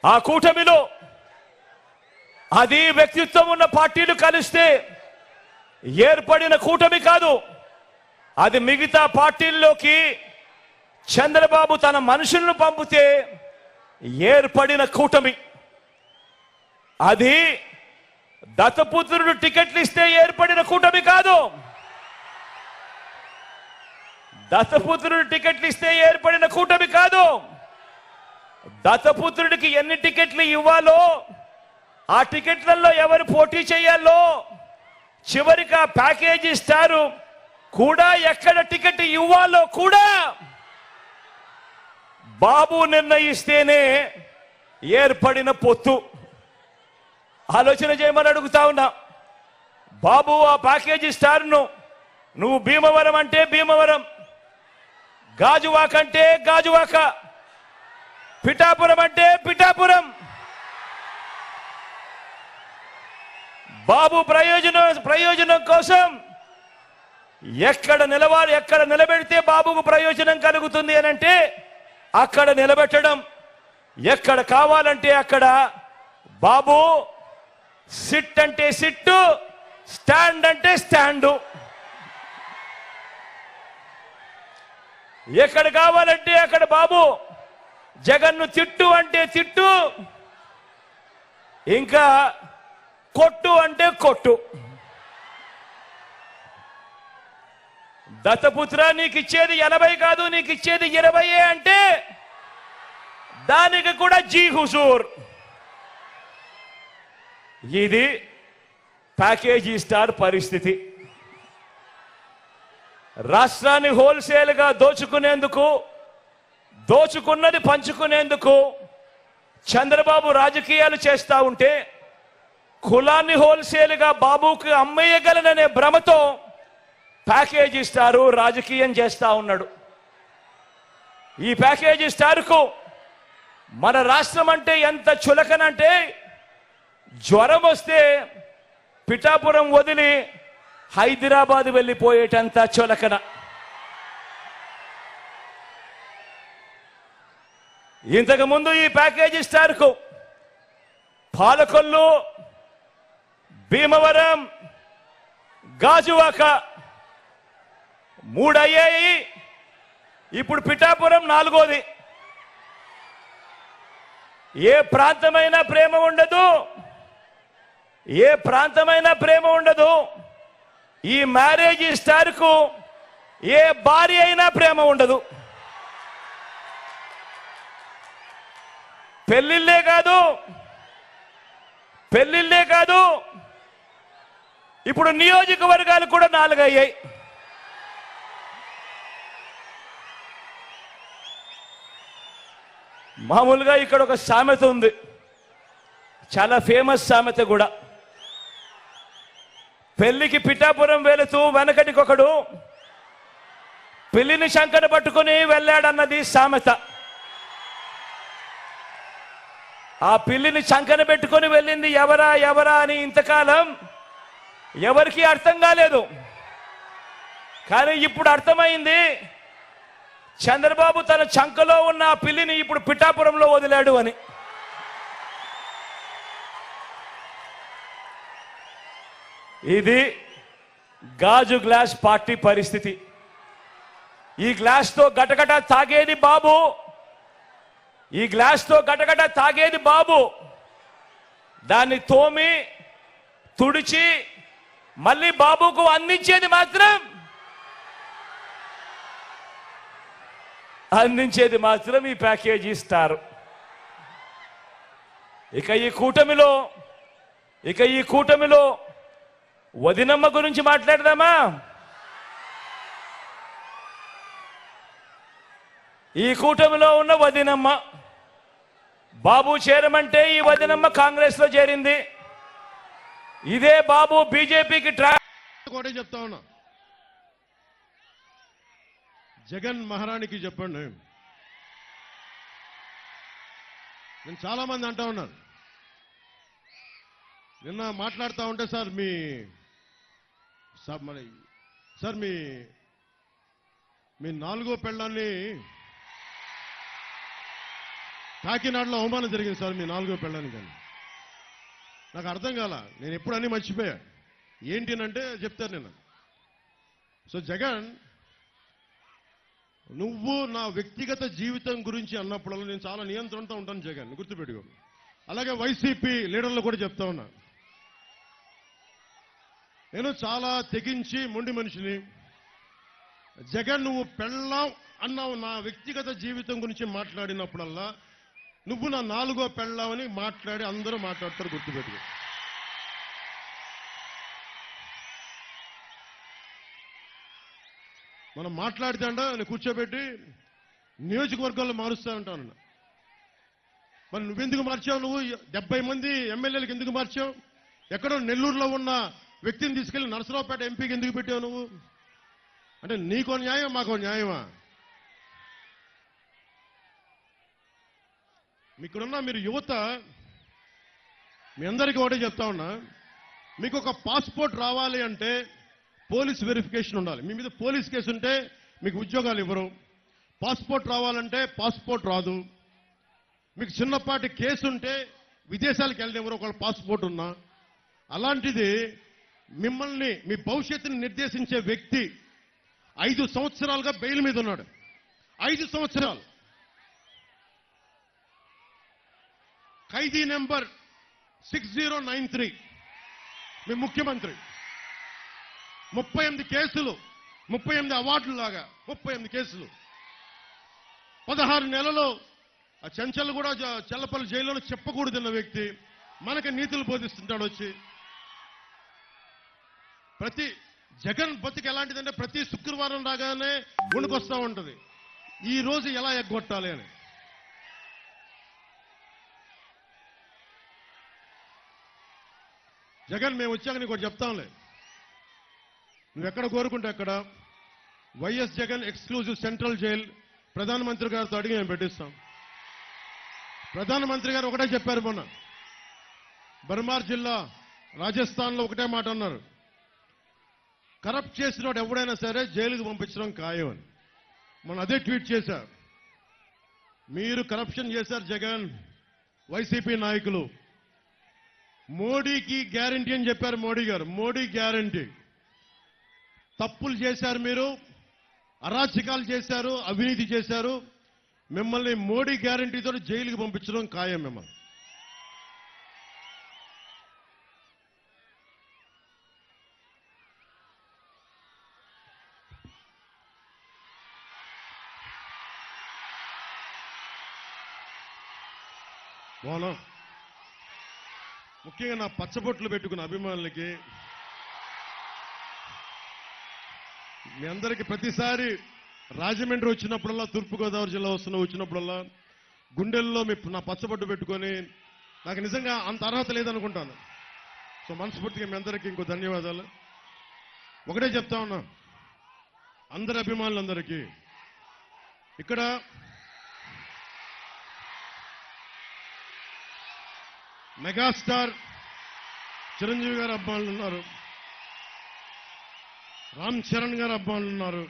ఆ కూటమిలో అది వ్యక్తిత్వం ఉన్న పార్టీలు కలిస్తే ఏర్పడిన కూటమి కాదు. అది మిగతా పార్టీల్లోకి చంద్రబాబు తన మనుషులను పంపితే ఏర్పడిన కూటమి. అది దత్తపుత్రుడు టికెట్లు ఇస్తే ఏర్పడిన కూటమి కాదు. దత్తపుత్రుడు టికెట్లు ఇస్తే ఏర్పడిన కూటమి కాదు. దత్తపుత్రుడికి ఎన్ని టికెట్లు ఇవ్వాలో, ఆ టికెట్లలో ఎవరు పోటీ చేయాలో, చివరికి ఆ ప్యాకేజీ స్టారు కూడా ఎక్కడ టికెట్ ఇవ్వాలో కూడా బాబు నిర్ణయిస్తేనే ఏర్పడిన పొత్తు. ఆలోచన చేయమని అడుగుతా ఉన్నా. బాబు ఆ ప్యాకేజీ స్టార్ను నువ్వు భీమవరం అంటే భీమవరం, గాజువాక అంటే గాజువాక, పిఠాపురం అంటే పిఠాపురం. బాబు ప్రయోజనం కోసం ఎక్కడ నిలబెడితే బాబుకు ప్రయోజనం కలుగుతుంది అని అంటే అక్కడ నిలబెట్టడం. ఎక్కడ కావాలంటే అక్కడ బాబు సిట్ అంటే సిట్టు, స్టాండ్ అంటే స్టాండు. ఎక్కడ కావాలంటే అక్కడ బాబు జగన్ను తిట్టు అంటే తిట్టు, ఇంకా కొట్టు అంటే కొట్టు. దత్తపుత్ర నీకు ఇచ్చేది 80 కాదు, నీకు ఇచ్చేది 20 అంటే దానికి కూడా జీ హుజూర్. ఇది ప్యాకేజీ స్టార్ పరిస్థితి. రాష్ట్రాన్ని హోల్సేల్ గా దోచుకునేందుకు, దోచుకున్నది పంచుకునేందుకు చంద్రబాబు రాజకీయాలు చేస్తా ఉంటే, కులాన్ని హోల్సేల్ గా బాబుకి అమ్మేయగలననే భ్రమతో ప్యాకేజీ స్టారు రాజకీయం చేస్తా ఉన్నాడు. ఈ ప్యాకేజీ స్టార్కు మన రాష్ట్రం అంటే ఎంత చులకనంటే, జ్వరం వస్తే పిఠాపురం వదిలి హైదరాబాద్ వెళ్ళిపోయేటంత చులకన. ఇంతకు ముందు ఈ ప్యాకేజీ స్టార్కు పాలకొల్లు, భీమవరం, గాజువాక 3 అయ్యాయి. ఇప్పుడు పిఠాపురం 4వది. ఏ ప్రాంతమైనా ప్రేమ ఉండదు, ఏ ప్రాంతమైనా ప్రేమ ఉండదు. ఈ మ్యారేజ్ స్టార్కు ఏ భార్య అయినా ప్రేమ ఉండదు. పెళ్లిళ్ళే కాదు, ఇప్పుడు నియోజకవర్గాలు కూడా 4 అయ్యాయి. మామూలుగా ఇక్కడ ఒక సామెత ఉంది, చాలా ఫేమస్ సామెత కూడా. పెళ్లికి పిఠాపురం వెళుతూ వెనకటికొకడు పెళ్లిని శంకర పట్టుకుని వెళ్ళాడన్నది సామెత. ఆ పిల్లిని చంకన పెట్టుకొని వెళ్ళింది ఎవరా అని ఇంతకాలం ఎవరికి అర్థం కాలేదు. కానీ ఇప్పుడు అర్థమైంది, చంద్రబాబు తన చంకలో ఉన్న ఆ పిల్లిని ఇప్పుడు పిఠాపురంలో వదిలాడు అని. ఇది గాజు గ్లాస్ పార్టీ పరిస్థితి. ఈ గ్లాస్తో గటగట తాగేది బాబు, ఈ గ్లాస్తో గటగట తాగేది బాబు. దాన్ని తోమి తుడిచి మళ్ళీ బాబుకు అందించేది మాత్రం ఈ ప్యాకేజీ స్టార్. ఇక ఈ కూటమిలో వదినమ్మ గురించి మాట్లాడదామా? ఈ కూటమిలో ఉన్న వదినమ్మ, బాబు చేరమంటే ఈ వదినమ్మ కాంగ్రెస్ లో చేరింది. ఇదే బాబు బీజేపీకి కూడా చెప్తా ఉన్నా, జగన్ మహారాణికి చెప్పండి. నేను చాలా మంది అంటా ఉన్నాను, నిన్న మాట్లాడుతూ ఉంటే సార్ మీ 4వ పెళ్ళాన్ని కాకినాడలో అవమానం జరిగింది సార్ మీ 4వ పెళ్ళానికి అని. నాకు అర్థం కాల, నేను ఎప్పుడు అన్నీ మర్చిపోయా. ఏంటి అంటే చెప్తారు నేను. సో జగన్, నువ్వు నా వ్యక్తిగత జీవితం గురించి అన్నప్పుడల్లా నేను చాలా నియంత్రణతో ఉంటాను జగన్, గుర్తుపెట్టుకో. అలాగే వైసీపీ లీడర్లు కూడా చెప్తా ఉన్నా, నేను చాలా తెగించి మొండి మనిషిని. జగన్, నువ్వు పెళ్ళాం అన్నావు నా వ్యక్తిగత జీవితం గురించి మాట్లాడినప్పుడల్లా నువ్వు నా 4వ పెళ్ళామని మాట్లాడి అందరూ మాట్లాడతారు, గుర్తుపెట్టుకో. మనం మాట్లాడితే అంట నేను కూర్చోబెట్టి నియోజకవర్గాల్లో మారుస్తా ఉంటాను. మరి నువ్వెందుకు మార్చావు? నువ్వు 70 మంది ఎమ్మెల్యేలకు ఎందుకు మార్చావు? ఎక్కడో నెల్లూరులో ఉన్న వ్యక్తిని తీసుకెళ్లి నరసరావుపేట ఎంపీకి ఎందుకు పెట్టావు నువ్వు? అంటే నీకో న్యాయం, మాకో న్యాయమా? మీకున్న మీరు యువత, మీ అందరికీ ఒకటే చెప్తా ఉన్నా, మీకు ఒక పాస్పోర్ట్ రావాలి అంటే పోలీస్ వెరిఫికేషన్ ఉండాలి. మీ మీద పోలీస్ కేసు ఉంటే మీకు ఉద్యోగాలు ఇవ్వరు. పాస్పోర్ట్ రావాలంటే పాస్పోర్ట్ రాదు. మీకు చిన్నపాటి కేసు ఉంటే విదేశాలకు వెళ్ళనివ్వరు ఒకవేళ పాస్పోర్ట్ ఉన్నా. అలాంటిది మిమ్మల్ని, మీ భవిష్యత్తుని నిర్దేశించే వ్యక్తి 5 సంవత్సరాలుగా బెయిల్ మీద ఉన్నాడు. 5 సంవత్సరాలు. ఖైదీ నెంబర్ 6093 మీ ముఖ్యమంత్రి. 38 కేసులు, 38 అవార్డులు లాగా 38 కేసులు. 16 నెలలు ఆ చెంచల్ కూడా చెల్లపల్లి జైల్లో చెప్పకూడదన్న వ్యక్తి మనకి నీతులు బోధిస్తుంటాడు వచ్చి. ప్రతి జగన్ బతికి ఎలాంటిదంటే ప్రతి శుక్రవారం రాగానే వణుకొస్తా ఉంటది, ఈ రోజు ఎలా ఎగ్గొట్టాలి అని. జగన్, మేము వచ్చాక నీకు ఒకటి చెప్తాంలే, నువ్వెక్కడ కోరుకుంటే అక్కడ YS Jagan exclusive central jail ప్రధానమంత్రి గారితో అడిగి మేము పెట్టిస్తాం. ప్రధానమంత్రి గారు ఒకటే చెప్పారు మొన్న, బర్మార్ జిల్లా రాజస్థాన్లో ఒకటే మాట అన్నారు, కరప్ట్ చేసినోడు ఎవడైనా సరే జైలుకు పంపించడం ఖాయం అని. మొన్న అదే ట్వీట్ చేశారు. మీరు కరప్షన్ చేశారు జగన్, వైసీపీ నాయకులు. మోడీకి గ్యారంటీ అని చెప్పారు మోడీ గారు. మోడీ గ్యారంటీ. తప్పులు చేశారు మీరు, అరాచకాలు చేశారు, అవినీతి చేశారు. మిమ్మల్ని మోడీ గ్యారంటీతో జైలుకి పంపించడం ఖాయం మిమ్మల్ని. బాగున్నా. ముఖ్యంగా నా పచ్చబొట్లు పెట్టుకున్న అభిమానులకి, మీ అందరికీ ప్రతిసారి రాజమండ్రి వచ్చినప్పుడల్లా, తూర్పుగోదావరి జిల్లా వచ్చినప్పుడల్లా గుండెల్లో నా పచ్చబొట్టు పెట్టుకొని, నాకు నిజంగా అంత అర్హత లేదనుకుంటాను. సో మనస్ఫూర్తిగా మీ అందరికీ ఇంకో ధన్యవాదాలు. ఒకటే చెప్తా ఉన్నా అందరి అభిమానులందరికీ, ఇక్కడ మెగాస్టార్ చిరంజీవి గారు అభిమానులు ఉన్నారు, రామ్ చరణ్ గారు అభిమానులు ఉన్నారు,